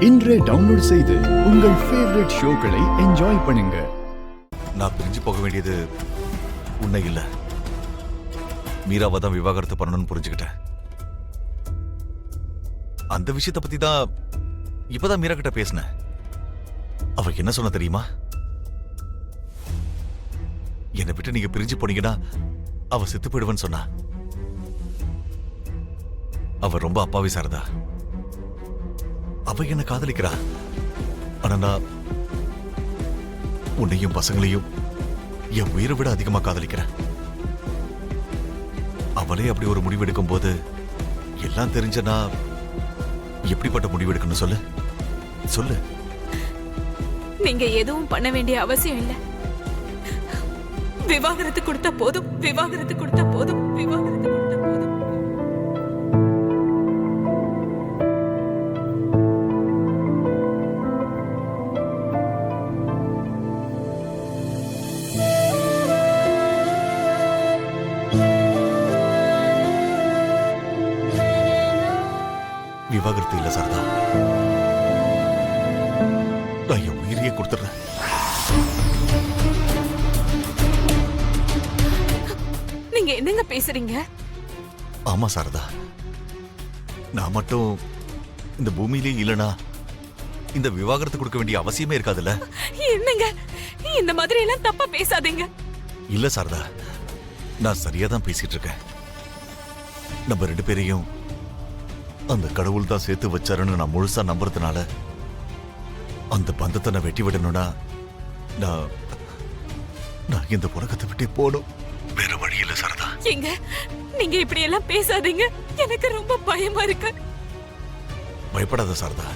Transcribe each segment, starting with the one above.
இன்றே டவுன்லோட் செய்து உங்கள் ஃபேவரட் ஷோக்களை என்ஜாய் பண்ணுங்க. நான் பிரிஞ்சு போக வேண்டியது உன்னை இல்ல, மீராவை தான் விவாகரத்து பண்ணணும்னு புரிஞ்சுக்கிட்டேன். அந்த விஷயத்தை பத்தி தான் இப்பதான் மீரா கிட்ட பேசினேன். அவ என்ன சொன்ன தெரியுமா? என்னை விட்டு நீங்க பிரிஞ்சு போனீங்கன்னா அவ செத்து போயிடுவேன்னு சொன்னா. அவ ரொம்ப அப்பாவி சாரதா. அவ என்ன காதலிக்கிறா. ஆனா நான் உன்னையும் பசங்களையும் என் உயிரை விட அதிகமா காதலிக்கிறேன். அவளே அப்படி ஒரு முடிவு எடுக்கும் போது எல்லாம் தெரிஞ்சனா எப்படிப்பட்ட முடிவு எடுக்கணும் சொல்லு சொல்லு. நீங்க எதுவும் பண்ண வேண்டிய அவசியம் இல்ல. விவாகரத்து கொடுத்தா போதும், விவாகரத்து கொடுத்தா போதும், விவாகரத்து கொடுத்தா போதும். விவாகரத்து இல்ல சாரதா, நான் என் உயிரையே கொடுத்துறேன். நீங்க என்னங்க பேசுறீங்க? ஆமா சாரதா, நான் மட்டும் இந்த பூமியிலே இல்லனா இந்த விவாகரத்து கொடுக்க வேண்டிய அவசியமே இருக்காதுல்ல. என்னங்க இந்த மாதிரி எல்லாம் தப்பா பேசாதீங்க. இல்ல சாரதா, நான் சரியா தான் பேசிட்டு இருக்கேன். நம்ம ரெண்டு பேரையும் அந்த கடவுள் தான் சேர்த்து வச்சாருன்னு நான் முழுசா நம்புறதுனால அந்த பந்தத்தை நான் வெட்டி விடணும்னா நான் இந்த உலகத்தை விட்டே போகணும். வேற வழி இல்ல சாரதா. எங்க நீங்க இப்படி எல்லாம் பேசாதீங்க, எனக்கு ரொம்ப பயமா இருக்கு. பயப்படாத சாரதா,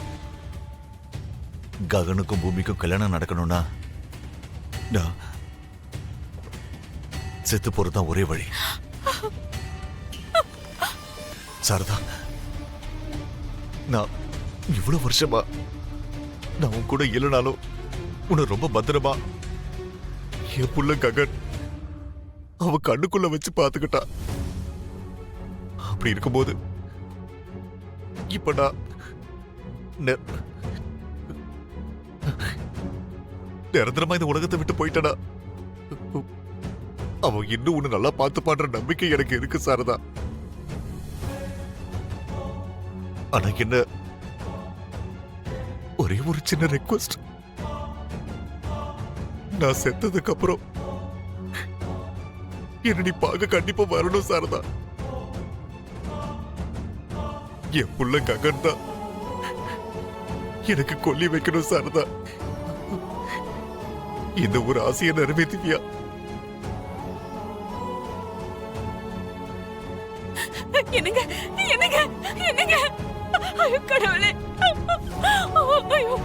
ககனுக்கும் பூமிக்கும் கல்யாணம் நடக்கணும்னா நான் செத்து போறதுதான் ஒரே வழி. சாரதா, நான் இவ்வளவு வருஷமா நான் உன் கூட இல்லைனாலும் உன்னை ரொம்ப பத்திரமா என் புள்ள ககன் அவ கண்ணுக்குள்ள வச்சு பாத்துக்கிட்டா. அப்படி இருக்கும்போது இப்ப நான் நிரந்தரமா இந்த உலகத்தை விட்டு போயிட்டனா அவன் இன்னும் உன்னை நல்லா பார்த்து பாடுற நம்பிக்கை எனக்கு இருக்கு சாரதா. ஆனா என்ன ஒரே ஒரு சின்ன ரெக்வெஸ்ட், நான் செத்ததுக்கு அப்புறம் என்ன நீ பார்க்க கண்டிப்பா வரணும் சாரதா. என் புள்ள ககன் தான் எனக்கு கொல்லி வைக்கணும் சாரதா. இந்த ஒரு ஆசையை நிறைவேற்றுவியா? என்னங்க என்னங்க என்னங்க, ஐயோ கடவுளே, ஐயோ.